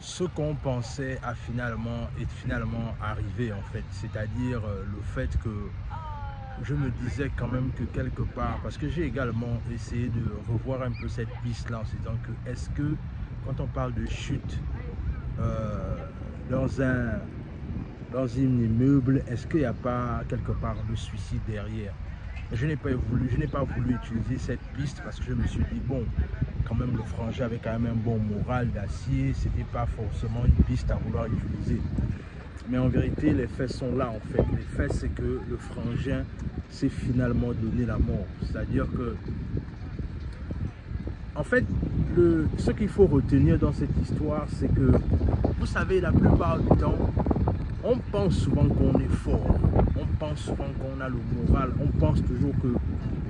ce qu'on pensait est finalement arrivé en fait. C'est-à-dire le fait que je me disais quand même que quelque part, parce que j'ai également essayé de revoir un peu cette piste-là en se disant que est-ce que quand on parle de chute dans un immeuble, est-ce qu'il n'y a pas quelque part le suicide derrière? Je n'ai pas voulu utiliser cette piste parce que je me suis dit, bon, quand même le frangin avait quand même un bon moral d'acier, c'était pas forcément une piste à vouloir utiliser. Mais en vérité, les faits sont là en fait. Les faits, c'est que le frangin s'est finalement donné la mort. C'est-à-dire que, en fait, ce qu'il faut retenir dans cette histoire, c'est que, vous savez, la plupart du temps, on pense souvent qu'on est fort, on pense souvent qu'on a le moral, on pense toujours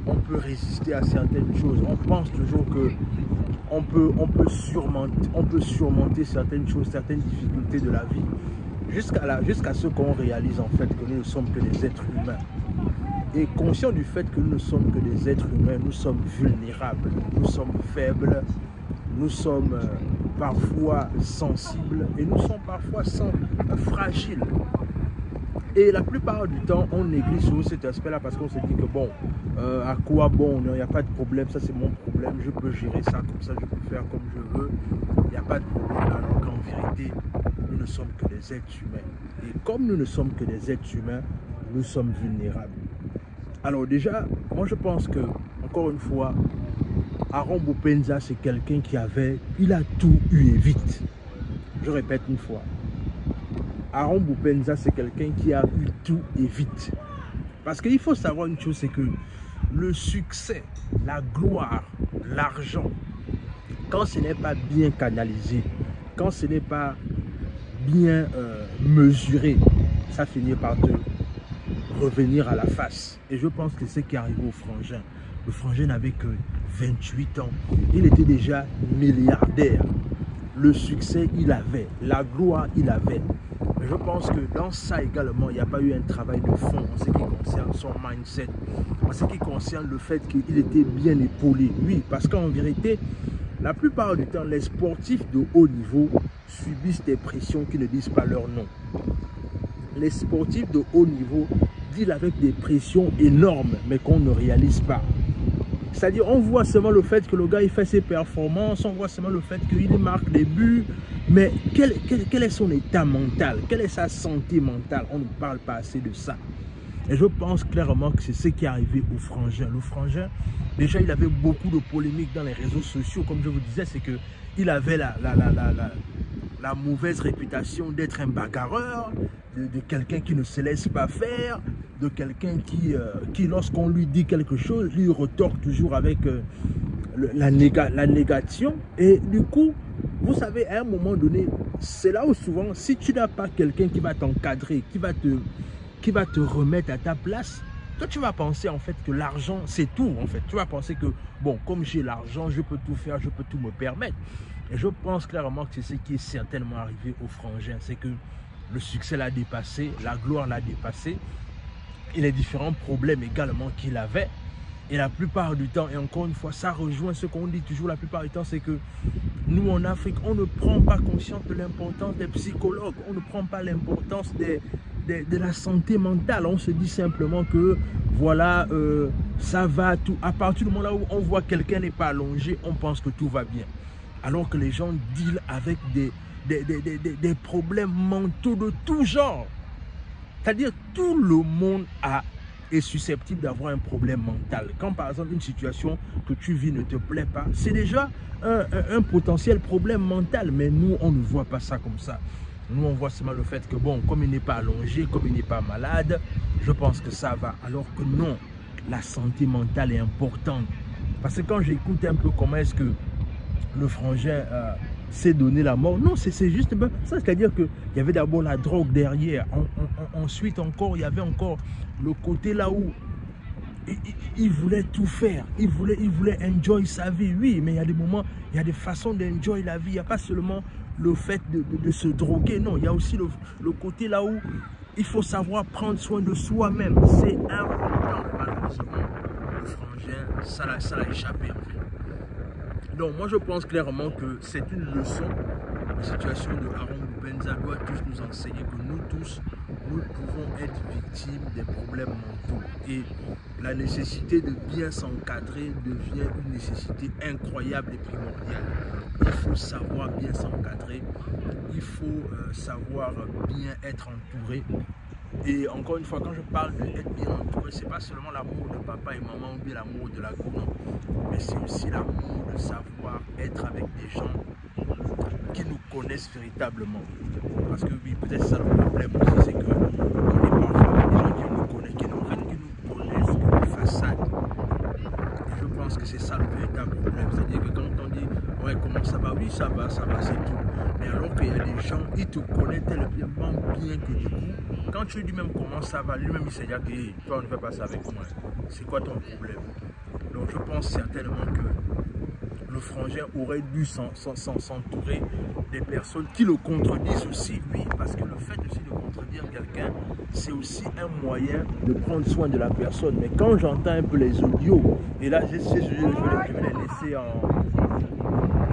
qu'on peut résister à certaines choses, on pense toujours que on peut surmonter certaines choses, certaines difficultés de la vie, jusqu'à ce qu'on réalise en fait que nous ne sommes que des êtres humains. Et conscient du fait que nous ne sommes que des êtres humains, nous sommes vulnérables, nous sommes faibles, nous sommes parfois sensibles et nous sommes parfois fragiles. Et la plupart du temps, on néglige sur cet aspect-là parce qu'on se dit que bon, à quoi bon, il n'y a pas de problème, ça c'est mon problème, je peux gérer ça comme ça, je peux faire comme je veux, il n'y a pas de problème, alors qu'en vérité, nous ne sommes que des êtres humains. Et comme nous ne sommes que des êtres humains, nous sommes vulnérables. Alors déjà, moi je pense que, encore une fois, Aaron Bopenza, c'est quelqu'un il a tout eu et vite. Je répète une fois. Aaron Bopenza, c'est quelqu'un qui a eu tout et vite. Parce qu'il faut savoir une chose, c'est que le succès, la gloire, l'argent, quand ce n'est pas bien canalisé, quand ce n'est pas bien mesuré, ça finit par te revenir à la face. Et je pense que c'est ce qui est arrivé au frangin. Le frangin n'avait que 28 ans. Il était déjà milliardaire. Le succès, il avait. La gloire, il avait. Mais je pense que dans ça également, il n'y a pas eu un travail de fond en ce qui concerne son mindset. En ce qui concerne le fait qu'il était bien épaulé. Oui, parce qu'en vérité, la plupart du temps, les sportifs de haut niveau subissent des pressions qui ne disent pas leur nom. Les sportifs de haut niveau dealent avec des pressions énormes, mais qu'on ne réalise pas. C'est-à-dire, on voit seulement le fait que le gars il fait ses performances, on voit seulement le fait qu'il marque des buts, mais quel est son état mental, quelle est sa santé mentale? On ne parle pas assez de ça. Et je pense clairement que c'est ce qui est arrivé au frangin. Le frangin, déjà, il avait beaucoup de polémiques dans les réseaux sociaux, comme je vous disais, c'est qu'il avait la mauvaise réputation d'être un bagarreur, de quelqu'un qui ne se laisse pas faire, de quelqu'un qui lorsqu'on lui dit quelque chose, lui retorque toujours avec la négation. Et du coup, vous savez, à un moment donné, c'est là où souvent, si tu n'as pas quelqu'un qui va t'encadrer, qui va te remettre à ta place, toi tu vas penser en fait que l'argent c'est tout en fait. Tu vas penser que bon, comme j'ai l'argent, je peux tout faire, je peux tout me permettre. Et je pense clairement que c'est ce qui est certainement arrivé au frangin, c'est que le succès l'a dépassé, la gloire l'a dépassé, et les différents problèmes également qu'il avait. Et la plupart du temps, et encore une fois, ça rejoint ce qu'on dit toujours la plupart du temps, c'est que nous en Afrique, on ne prend pas conscience de l'importance des psychologues, on ne prend pas l'importance de la santé mentale. On se dit simplement que voilà, ça va tout. À partir du moment là où on voit quelqu'un n'est pas allongé, on pense que tout va bien. Alors que les gens dealent avec des problèmes mentaux de tout genre. C'est-à-dire tout le monde est susceptible d'avoir un problème mental. Quand par exemple une situation que tu vis ne te plaît pas, c'est déjà un potentiel problème mental. Mais nous, on ne voit pas ça comme ça. Nous, on voit seulement le fait que bon, comme il n'est pas allongé, comme il n'est pas malade, je pense que ça va. Alors que non, la santé mentale est importante. Parce que quand j'écoute un peu comment est-ce que le frangin s'est donné la mort, non, c'est juste ça, c'est-à-dire qu'il y avait d'abord la drogue derrière. Ensuite encore, il y avait encore le côté là où il voulait tout faire, il voulait enjoy sa vie, oui, mais il y a des moments, il y a des façons d'enjoy la vie, il n'y a pas seulement le fait de se droguer, non, il y a aussi le côté là où il faut savoir prendre soin de soi-même, c'est important, malheureusement, le frangin, ça l'a échappé en fait. Donc moi je pense clairement que c'est une leçon La situation de Aaron Benza doit tous nous enseigner que nous tous, nous pouvons être victimes des problèmes mentaux. Et la nécessité de bien s'encadrer devient une nécessité incroyable et primordiale. Il faut savoir bien s'encadrer, il faut savoir bien être entouré. Et encore une fois, quand je parle d'être bien entouré, ce n'est pas seulement l'amour de papa et maman ou bien l'amour de la gourmand, mais c'est aussi l'amour de savoir être avec des gens qui nous connaissent véritablement. Parce que oui, peut-être ça le problème aussi, c'est qu'on est parfois avec des gens qui nous connaissent, qui nous connaissent que de façade. Et je pense que c'est ça le véritable problème. C'est-à-dire que quand on dit ouais, comment ça va, oui, ça va, c'est tout. Mais alors qu'il y a des gens, ils te connaissent tellement bien que du coup, quand tu lui dis même comment ça va, lui-même il s'est dit que hey, toi on ne fait pas ça avec moi. C'est quoi ton problème? Donc je pense certainement que le frangin aurait dû s'entourer des personnes qui le contredisent aussi, oui, parce que le fait aussi de contredire quelqu'un, c'est aussi un moyen de prendre soin de la personne. Mais quand j'entends un peu les audios, et là je vais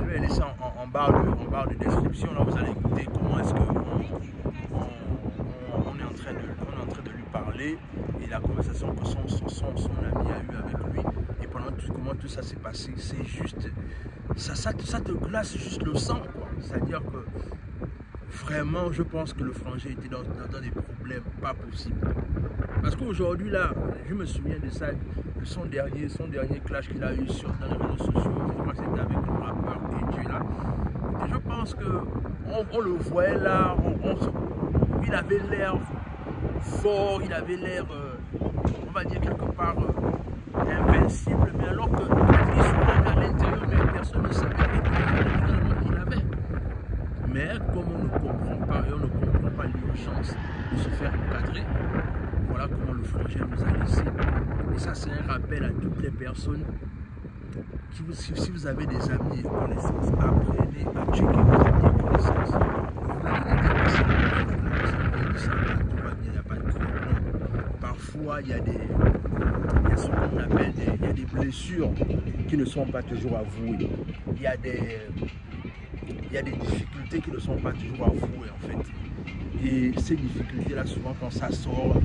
les laisser en barre de description, là vous allez écouter comment est-ce que on est en train de lui parler et la conversation que son ami a eue avec lui et pendant comment tout ça s'est passé, c'est juste ça te glace juste le sang, quoi. C'est-à-dire que vraiment je pense que le frangin était dans des problèmes pas possibles. Parce qu'aujourd'hui là, je me souviens de ça, de son dernier clash qu'il a eu dans les réseaux sociaux, je crois que c'était avec le rappeur Dieu là. Et je pense que on le voyait là, il avait l'air fort, il avait l'air, on va dire quelque part, invincible, mais alors que il se trouvait à l'intérieur, mais personne ne savait qu'il avait. Mais comme on ne comprend pas et on ne comprend pas l'urgence de se faire encadrer, voilà comment le frangin nous a laissé. Et ça, c'est un rappel à toutes les personnes. Si vous avez des amis et connaissances, apprenez à checker vos amis et connaissances. Parfois, il y a ce qu'on appelle des blessures qui ne sont pas toujours avouées. Il y a des difficultés qui ne sont pas toujours avouées en fait. Et ces difficultés-là, souvent quand ça sort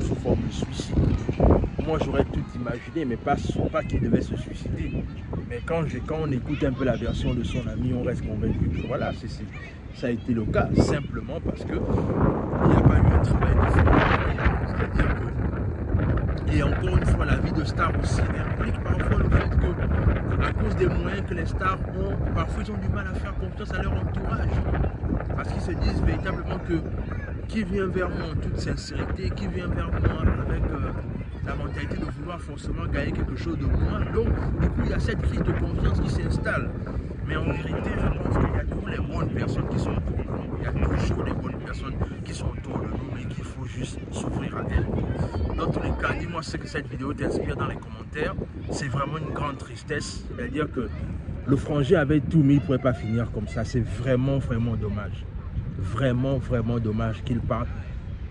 sous forme de suicide. Moi, j'aurais tout imaginé, mais pas qu'il devait se suicider. Mais quand on écoute un peu la version de son ami, on reste convaincu que voilà, ça a été le cas, simplement parce qu'il n'y a pas eu un travail de fond. C'est-à-dire que, et encore une fois, la vie de star aussi implique parfois le fait que, à cause des moyens que les stars ont, parfois ils ont du mal à faire confiance à leur entourage. Parce qu'ils se disent véritablement que qui vient vers moi en toute sincérité, qui vient vers moi avec la mentalité de vouloir forcément gagner quelque chose de moi. Donc, du coup, il y a cette crise de confiance qui s'installe. Mais en vérité, je pense qu'il y a toujours les bonnes personnes qui sont autour de nous. Il y a toujours les bonnes personnes qui sont autour de nous, mais qu'il faut juste s'ouvrir à elles. Dans tous les cas, dis-moi ce que cette vidéo t'inspire dans les commentaires. C'est vraiment une grande tristesse. C'est-à-dire que le frangin avait tout, mais il ne pourrait pas finir comme ça. C'est vraiment, vraiment dommage. Vraiment, vraiment dommage qu'il parte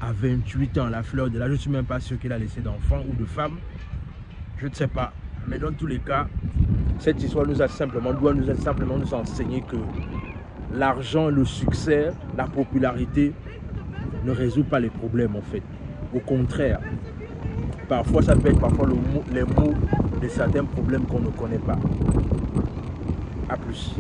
à 28 ans, la fleur de l'âge. Je ne suis même pas sûr qu'il a laissé d'enfants ou de femmes. Je ne sais pas. Mais dans tous les cas, cette histoire doit simplement nous enseigner que l'argent, le succès, la popularité ne résout pas les problèmes en fait. Au contraire, parfois ça peut être les mots de certains problèmes qu'on ne connaît pas. A plus.